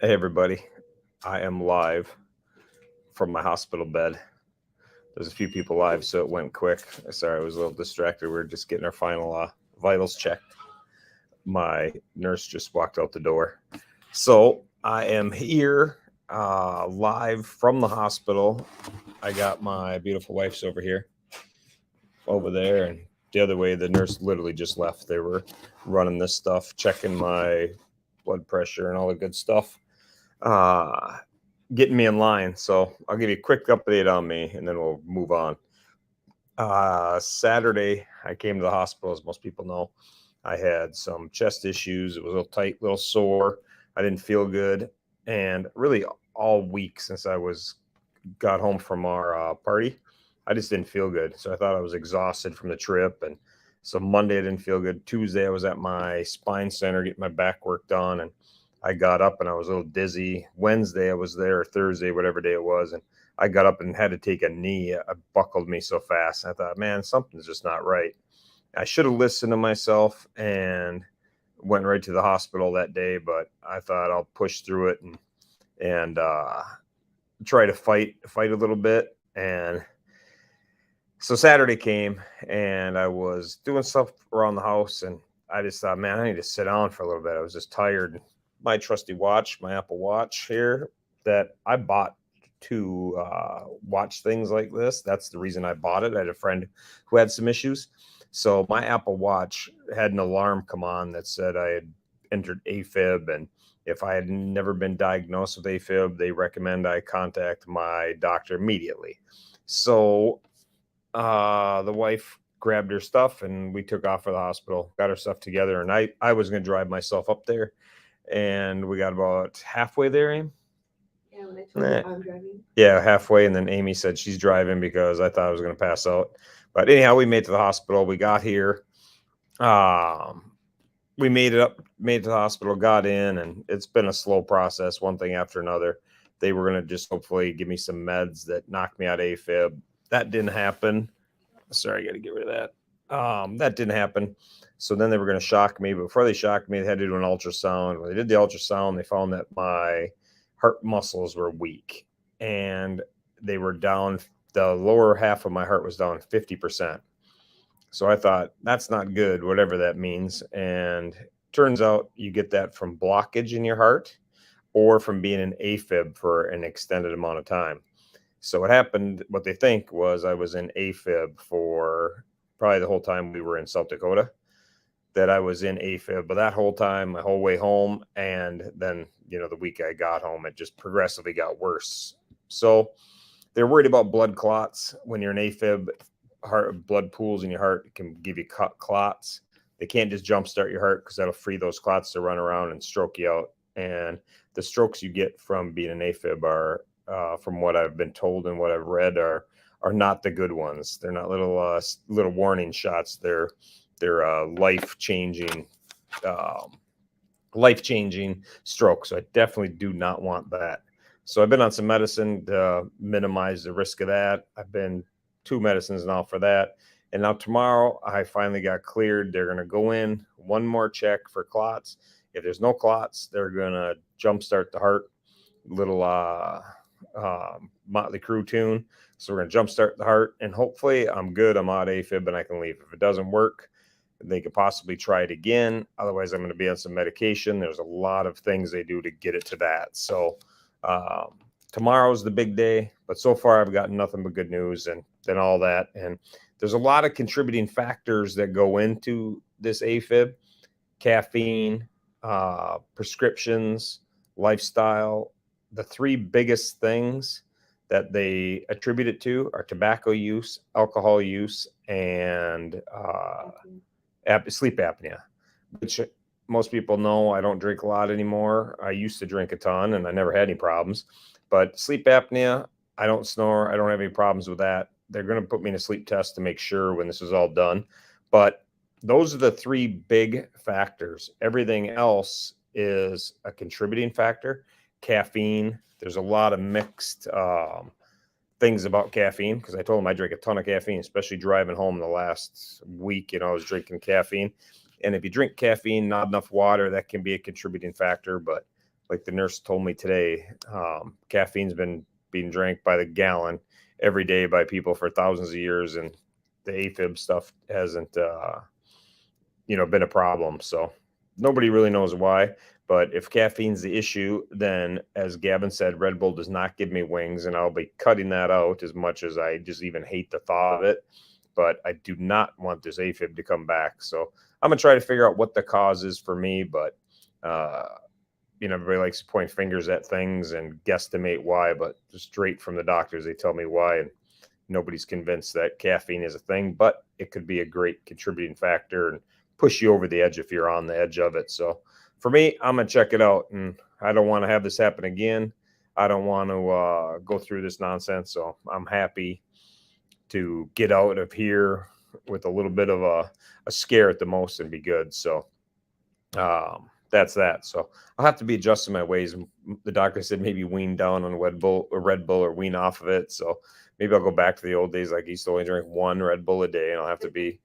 Hey everybody, I am live from my hospital bed. There's a few people live, so it went quick. Sorry, I was a little distracted. We were just getting our final vitals checked. My nurse just walked out the door. So I am here live from the hospital. I got my beautiful wife's over there, and the other way, the nurse literally just left. They were running this stuff, checking my blood pressure and all the good stuff. Getting me in line. So I'll give you a quick update on me and then we'll move on. Saturday, I came to the hospital, as most people know. I had some chest issues. It was a little tight, a little sore. I didn't feel good. And really all week since got home from our party, I just didn't feel good. So I thought I was exhausted from the trip. And so Monday I didn't feel good. Tuesday I was at my spine center getting my back work done, and I got up and I was a little dizzy. Wednesday I was there, or Thursday, whatever day it was, and I got up and had to take a knee. I buckled me so fast. I thought, man, something's just not right. I should have listened to myself and went right to the hospital that day, but I thought I'll push through it and try to fight a little bit. And so Saturday came and I was doing stuff around the house, and I just thought, man, I need to sit down for a little bit. I was just tired. My trusty watch, my Apple Watch here, that I bought to watch things like this. That's the reason I bought it. I had a friend who had some issues. So my Apple Watch had an alarm come on that said I had entered AFib, and if I had never been diagnosed with AFib, they recommend I contact my doctor immediately. So the wife grabbed her stuff and we took off for the hospital, got our stuff together, and I was going to drive myself up there. And we got about halfway there, Amy. Yeah, when I told you I'm driving. Yeah, halfway, and then Amy said she's driving because I thought I was going to pass out. But anyhow, we made it to the hospital. We got here. We made it to the hospital, got in, and it's been a slow process, one thing after another. They were going to just hopefully give me some meds that knocked me out of AFib. That didn't happen. Sorry, I got to get rid of that. That didn't happen. So then they were going to shock me. But before they shocked me, they had to do an ultrasound. When they did the ultrasound, they found that my heart muscles were weak, and they were down. The lower half of my heart was down 50%. So I thought, that's not good, whatever that means. And turns out you get that from blockage in your heart or from being in AFib for an extended amount of time. So what happened, what they think was I was in AFib for probably the whole time we were in South Dakota, that I was in AFib. But that whole time, my whole way home, and then, the week I got home, it just progressively got worse. So they're worried about blood clots. When you're in AFib, blood pools in your heart can give you clots. They can't just jumpstart your heart because that'll free those clots to run around and stroke you out. And the strokes you get from being in AFib are, from what I've been told and what I've read, are not the good ones. They're not little warning shots. They're life-changing strokes. So I definitely do not want that. So I've been on some medicine to minimize the risk of that. I've been 2 medicines now for that. And now tomorrow I finally got cleared. They're going to go in, one more check for clots. If there's no clots, they're going to jumpstart the heart. Little Motley Crue tune. So we're going to jumpstart the heart, and hopefully I'm good. I'm out of AFib and I can leave. If it doesn't work, they could possibly try it again. Otherwise, I'm going to be on some medication. There's a lot of things they do to get it to that. So tomorrow's the big day, but so far I've gotten nothing but good news and all that. And there's a lot of contributing factors that go into this AFib: caffeine, prescriptions, lifestyle. The 3 biggest things that they attribute it to are tobacco use, alcohol use, and sleep apnea, which most people know I don't drink a lot anymore. I used to drink a ton and I never had any problems. But sleep apnea, I don't snore. I don't have any problems with that. They're going to put me in a sleep test to make sure when this is all done. But those are the 3 big factors. Everything else is a contributing factor. Caffeine, there's a lot of mixed things about caffeine, because I told them I drink a ton of caffeine, especially driving home the last week. I was drinking caffeine. And if you drink caffeine, not enough water, that can be a contributing factor. But like the nurse told me today, caffeine's been being drank by the gallon every day by people for thousands of years, and the AFib stuff hasn't, been a problem. So nobody really knows why. But if caffeine's the issue, then as Gavin said, Red Bull does not give me wings, and I'll be cutting that out as much as I just even hate the thought of it. But I do not want this AFib to come back. So I'm gonna try to figure out what the cause is for me. But everybody likes to point fingers at things and guesstimate why, but straight from the doctors, they tell me why, and nobody's convinced that caffeine is a thing, but it could be a great contributing factor and push you over the edge if you're on the edge of it. So for me, I'm gonna check it out, and I don't want to have this happen again. I don't want to go through this nonsense. So I'm happy to get out of here with a little bit of a scare at the most and be good. So that's that. So I'll have to be adjusting my ways. The doctor said maybe wean down on Red Bull or wean off of it. So maybe I'll go back to the old days. Like I used to only drink one Red Bull a day, and I'll have to be,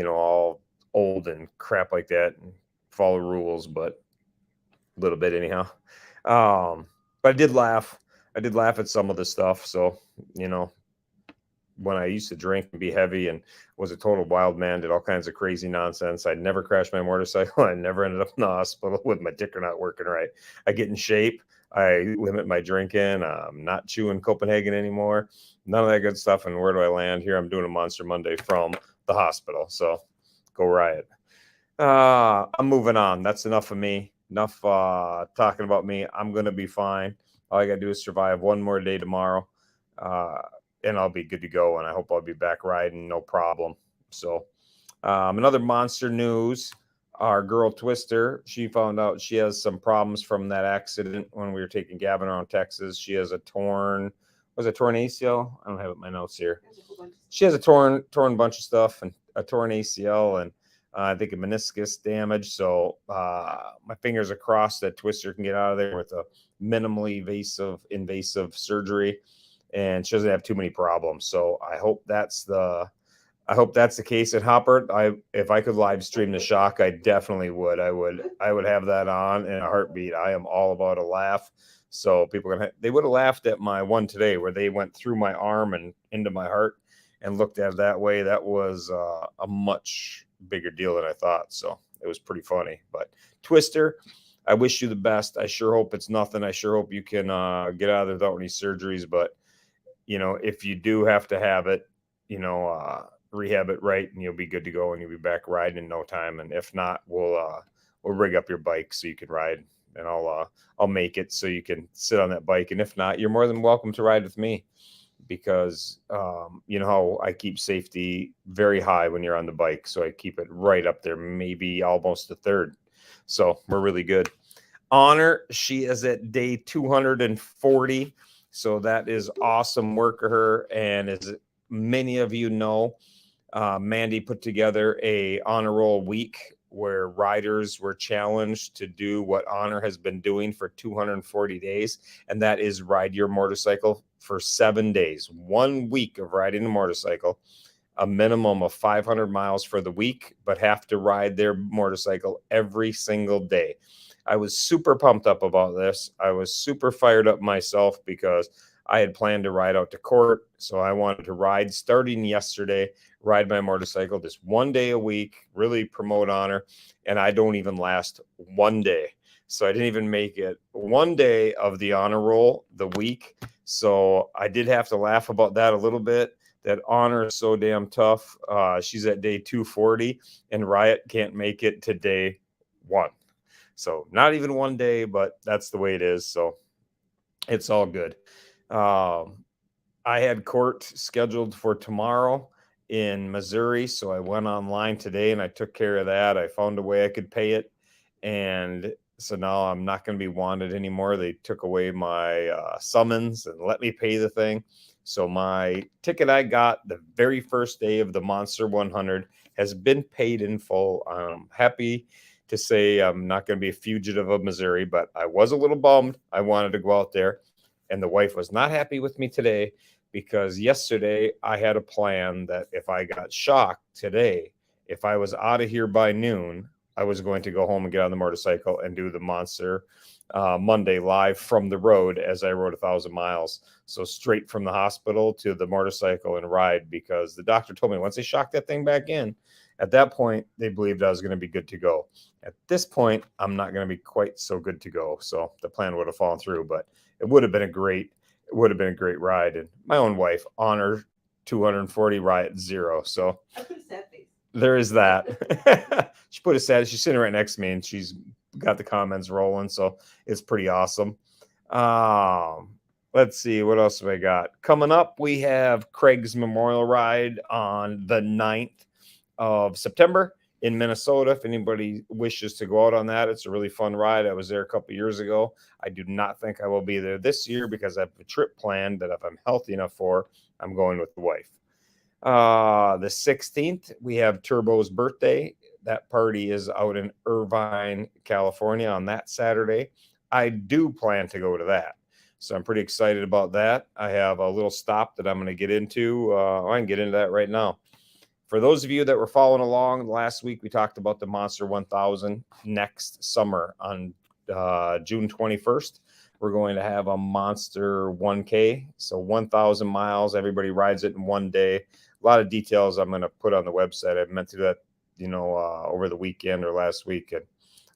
all old and crap like that and follow rules, but a little bit anyhow. But I did laugh. I did laugh at some of the stuff. So, when I used to drink and be heavy and was a total wild man, did all kinds of crazy nonsense. I never crashed my motorcycle. I never ended up in the hospital with my ticker not working right. I get in shape. I limit my drinking. I'm not chewing Copenhagen anymore. None of that good stuff. And where do I land here? I'm doing a Monster Monday from the hospital. So go riot. I'm moving on. That's enough of me. Enough talking about me. I'm going to be fine. All I got to do is survive one more day tomorrow. And I'll be good to go, and I hope I'll be back riding, no problem. So another monster news, our girl Twister, she found out she has some problems from that accident when we were taking Gavin around Texas. She has a torn ACL? I don't have it in my notes here. She has a torn bunch of stuff, and a torn ACL, and I think a meniscus damage. So my fingers are crossed that Twister can get out of there with a minimally invasive surgery. And she doesn't have too many problems. So I hope that's the case at Hopper. If I could live stream the shock, I definitely would. I would have that on in a heartbeat. I am all about a laugh. So people they would have laughed at my one today where they went through my arm and into my heart and looked at it that way. That was a much bigger deal than I thought. So it was pretty funny. But Twister, I wish you the best. I sure hope it's nothing. I sure hope you can get out of there without any surgeries. But if you do have to have it, rehab it right, and you'll be good to go, and you'll be back riding in no time. And if not, we'll rig up your bike so you can ride, and I'll make it so you can sit on that bike. And if not, you're more than welcome to ride with me, because how I keep safety very high when you're on the bike. So I keep it right up there, maybe almost a third. So we're really good. Honor, she is at day 240. So that is awesome work of her. And as many of you know, Mandy put together a honor roll week where riders were challenged to do what Honor has been doing for 240 days. And that is ride your motorcycle for 7 days, 1 week of riding a motorcycle, a minimum of 500 miles for the week, but have to ride their motorcycle every single day. I was super pumped up about this. I was super fired up myself because I had planned to ride out to court. So I wanted to ride starting yesterday, ride my motorcycle just 1 day a week, really promote Honor. And I don't even last 1 day. So I didn't even make it 1 day of the honor roll the week. So I did have to laugh about that a little bit. That Honor is so damn tough. She's at day 240 and Riot can't make it to day 1. So not even 1 day, but that's the way it is. So it's all good. I had court scheduled for tomorrow in Missouri. So I went online today and I took care of that. I found a way I could pay it. And so now I'm not going to be wanted anymore. They took away my summons and let me pay the thing. So my ticket I got the very first day of the Monster 100 has been paid in full. I'm happy to say I'm not going to be a fugitive of Missouri, but I was a little bummed. I wanted to go out there, and the wife was not happy with me today because yesterday I had a plan that if I got shocked today, if I was out of here by noon, I was going to go home and get on the motorcycle and do the Monster Monday live from the road as I rode 1,000 miles. So straight from the hospital to the motorcycle and ride, because the doctor told me once they shocked that thing back in, at that point, they believed I was going to be good to go. At this point, I'm not going to be quite so good to go. So the plan would have fallen through, but it would have been a great ride. And my own wife, Honor 240, Riot 0. So I put a sad face. there is that. She put a sad, she's sitting right next to me and she's got the comments rolling. So it's pretty awesome. Let's see, what else have I got? Coming up, we have Craig's Memorial Ride on the 9th of September in Minnesota. If anybody wishes to go out on that, it's a really fun ride. I was there a couple years ago. I do not think I will be there this year because I have a trip planned that if I'm healthy enough for, I'm going with the wife. The 16th, we have Turbo's birthday. That party is out in Irvine, California on that Saturday. I do plan to go to that. So I'm pretty excited about that. I have a little stop that I'm going to get into. I can get into that right now. For those of you that were following along, last week we talked about the Monster 1000 next summer on June 21st. We're going to have a Monster 1K, so 1,000 miles. Everybody rides it in one day. A lot of details I'm going to put on the website. I meant to do that, over the weekend or last week, and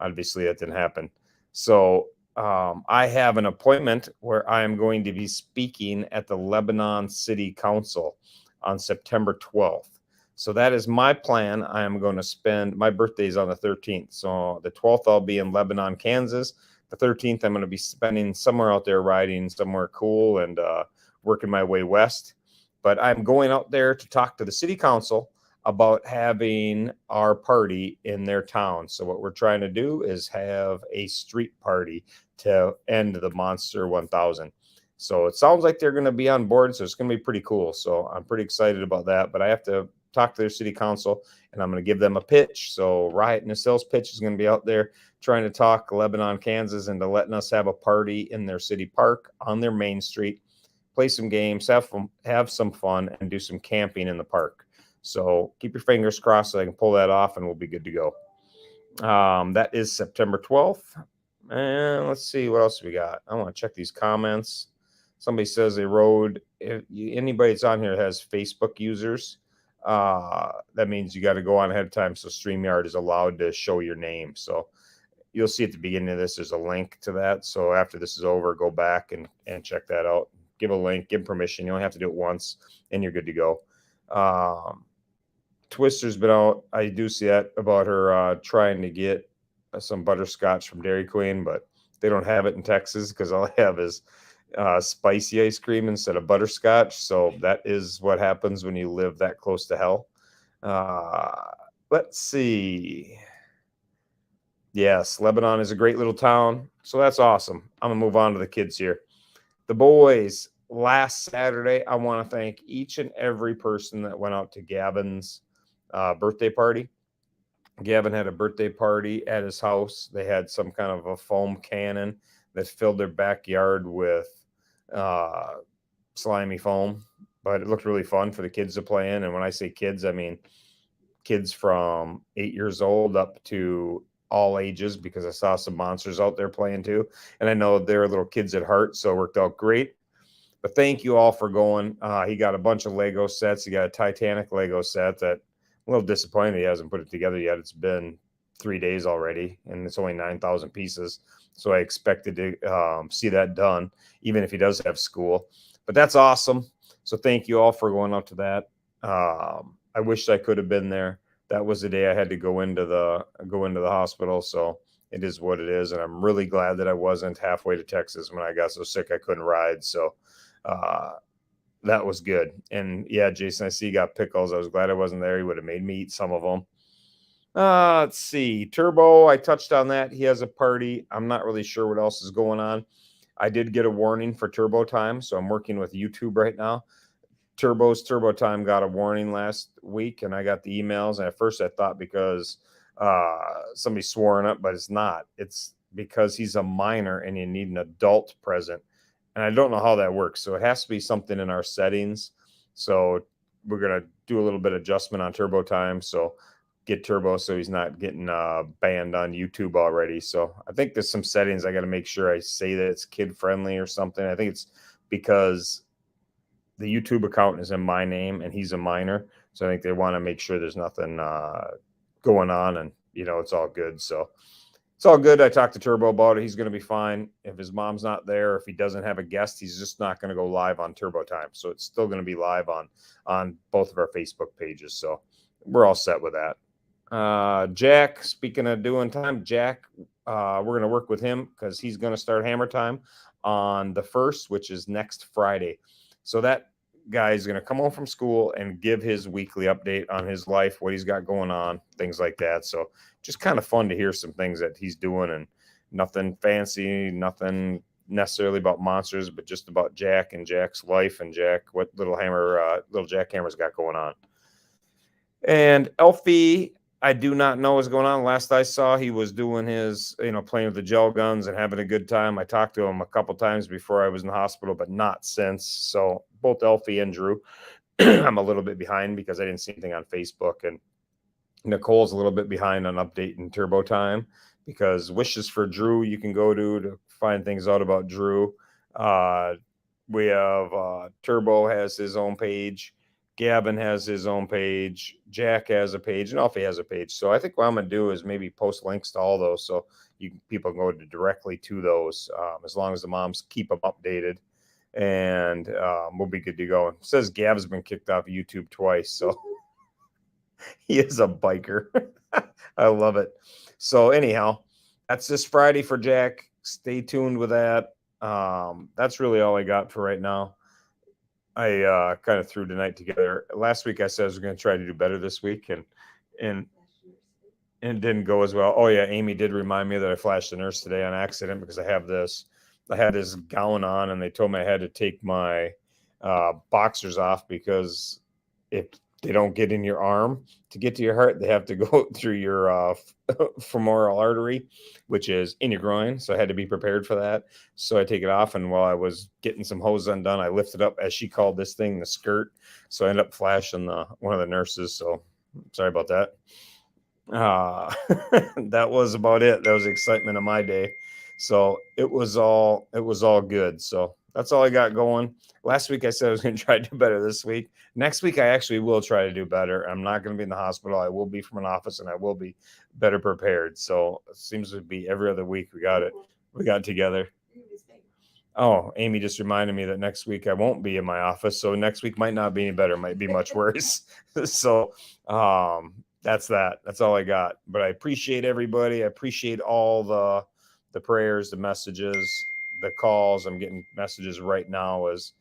obviously that didn't happen. So I have an appointment where I am going to be speaking at the Lebanon City Council on September 12th. So that is my plan. I am going to spend, my birthday is on the 13th. So the 12th, I'll be in Lebanon, Kansas. The 13th, I'm going to be spending somewhere out there riding somewhere cool and working my way west. But I'm going out there to talk to the city council about having our party in their town. So what we're trying to do is have a street party to end the Monster 1000. So it sounds like they're going to be on board. So it's going to be pretty cool. So I'm pretty excited about that. But I have to talk to their city council and I'm going to give them a pitch. So Riot and the sales pitch is going to be out there trying to talk Lebanon, Kansas into letting us have a party in their city park on their main street, play some games, have some fun, and do some camping in the park. So keep your fingers crossed so I can pull that off and we'll be good to go. That is September 12th. And let's see what else we got. I want to check these comments. Somebody says they rode. If anybody that's on here has Facebook users, that means you got to go on ahead of time. So StreamYard is allowed to show your name. So you'll see at the beginning of this, there's a link to that. So after this is over, go back and check that out. Give a link, give permission. You only have to do it once and you're good to go. Twister's been out. I do see that about her trying to get some butterscotch from Dairy Queen, but they don't have it in Texas because all they have is spicy ice cream instead of butterscotch. So that is what happens when you live that close to hell. Let's see. Yes, Lebanon is a great little town. So that's awesome. I'm going to move on to the kids here. The boys, last Saturday, I want to thank each and every person that went out to Gavin's birthday party. Gavin had a birthday party at his house. They had some kind of a foam cannon that filled their backyard with slimy foam, but it looked really fun for the kids to play in. And when I say kids, I mean kids from 8 years old up to all ages, because I saw some monsters out there playing too. And I know they're little kids at heart, so it worked out great. But thank you all for going. He got a bunch of Lego sets. He got a Titanic Lego set that I'm a little disappointed he hasn't put it together yet. It's been 3 days already, and it's only 9,000 pieces. So I expected to see that done, even if he does have school. But that's awesome. So thank you all for going up to that. I wish I could have been there. That was the day I had to go into the hospital. So it is what it is. And I'm really glad that I wasn't halfway to Texas when I got so sick I couldn't ride. So that was good. And yeah, Jason, I see you got pickles. I was glad I wasn't there. He would have made me eat some of them. Let's see. Turbo, I touched on that. He has a party. I'm not really sure what else is going on. I did get a warning for Turbo Time, so I'm working with YouTube right now. Turbo's Turbo Time got a warning last week, and I got the emails. And at first I thought because somebody swore in it, but it's not. It's because he's a minor and you need an adult present. And I don't know how that works. So it has to be something in our settings. So we're going to do a little bit of adjustment on Turbo Time. So get Turbo so he's not getting banned on YouTube already. So I think there's some settings I got to make sure I say that it's kid friendly or something. I think it's because the YouTube account is in my name and he's a minor. So I think they want to make sure there's nothing going on and, it's all good. So it's all good. I talked to Turbo about it. He's going to be fine. If his mom's not there, if he doesn't have a guest, he's just not going to go live on Turbo Time. So it's still going to be live on both of our Facebook pages. So we're all set with that. Jack, speaking of doing time, Jack, we're going to work with him because he's going to start Hammer Time on the 1st, which is next Friday. So that guy is going to come home from school and give his weekly update on his life, what he's got going on, things like that. So just kind of fun to hear some things that he's doing, and nothing fancy, nothing necessarily about monsters, but just about Jack and Jack's life and Jack, what little Jack Hammer's got going on. And Elfie, I do not know what's going on. Last I saw, he was doing his, playing with the gel guns and having a good time. I talked to him a couple times before I was in the hospital, but not since. So both Elfie and Drew, I'm a little bit behind because I didn't see anything on Facebook. And Nicole's a little bit behind on updating Turbo Time because Wishes for Drew you can go to find things out about Drew. We have Turbo has his own page. Gavin has his own page. Jack has a page, and Alfie has a page. So I think what I'm going to do is maybe post links to all those so people can go directly to those as long as the moms keep them updated. And we'll be good to go. It says Gav's been kicked off YouTube twice, so he is a biker. I love it. So anyhow, that's this Friday for Jack. Stay tuned with that. That's really all I got for right now. I kind of threw tonight together. Last week I said I was going to try to do better this week, and it didn't go as well. Oh yeah, Amy did remind me that I flashed the nurse today on accident because I had this gown on, and they told me I had to take my boxers off because if they don't get in your arm to get to your heart, they have to go through your femoral artery, which is in your groin. So I had to be prepared for that. So I take it off. And while I was getting some hose undone, I lifted up, as she called this thing, the skirt. So I ended up flashing one of the nurses. So sorry about that. That was about it. That was the excitement of my day. So it was all good. So that's all I got going. Last week I said I was going to try to do better this week. Next week I actually will try to do better. I'm not going to be in the hospital. I will be from an office, and I will be better prepared. So it seems to be every other week we got together. Oh, Amy just reminded me that next week I won't be in my office. So next week might not be any better. It might be much worse. So that's that. That's all I got. But I appreciate everybody. I appreciate all the prayers, the messages, the calls. I'm getting messages right now as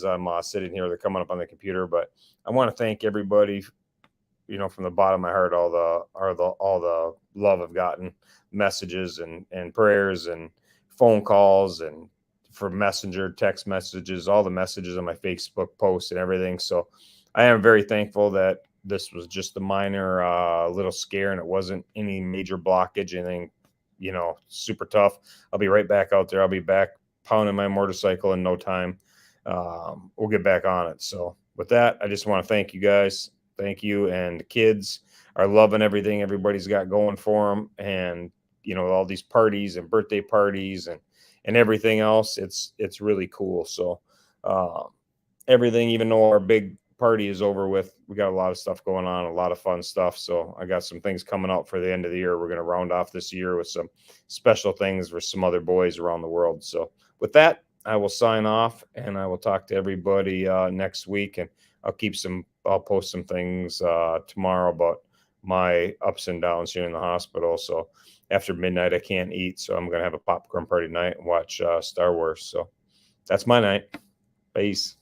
I'm sitting here. They're coming up on the computer. But I want to thank everybody, from the bottom of my heart, all the love I've gotten, messages and prayers and phone calls and for messenger, text messages, all the messages on my Facebook posts and everything. So I am very thankful that this was just a minor little scare and it wasn't any major blockage, anything, super tough. I'll be right back out there. I'll be back pounding my motorcycle in no time. We'll get back on it. So with that, I just want to thank you guys. Thank you. And the kids are loving everything everybody's got going for them. And, all these parties and birthday parties and everything else, it's really cool. So everything, even though our big party is over with, we got a lot of stuff going on, a lot of fun stuff. So I got some things coming up for the end of the year. We're going to round off this year with some special things for some other boys around the world. So with that, I will sign off, and I will talk to everybody next week, and I'll post some things tomorrow about my ups and downs here in the hospital. So after midnight, I can't eat. So I'm going to have a popcorn party night and watch Star Wars. So that's my night. Peace.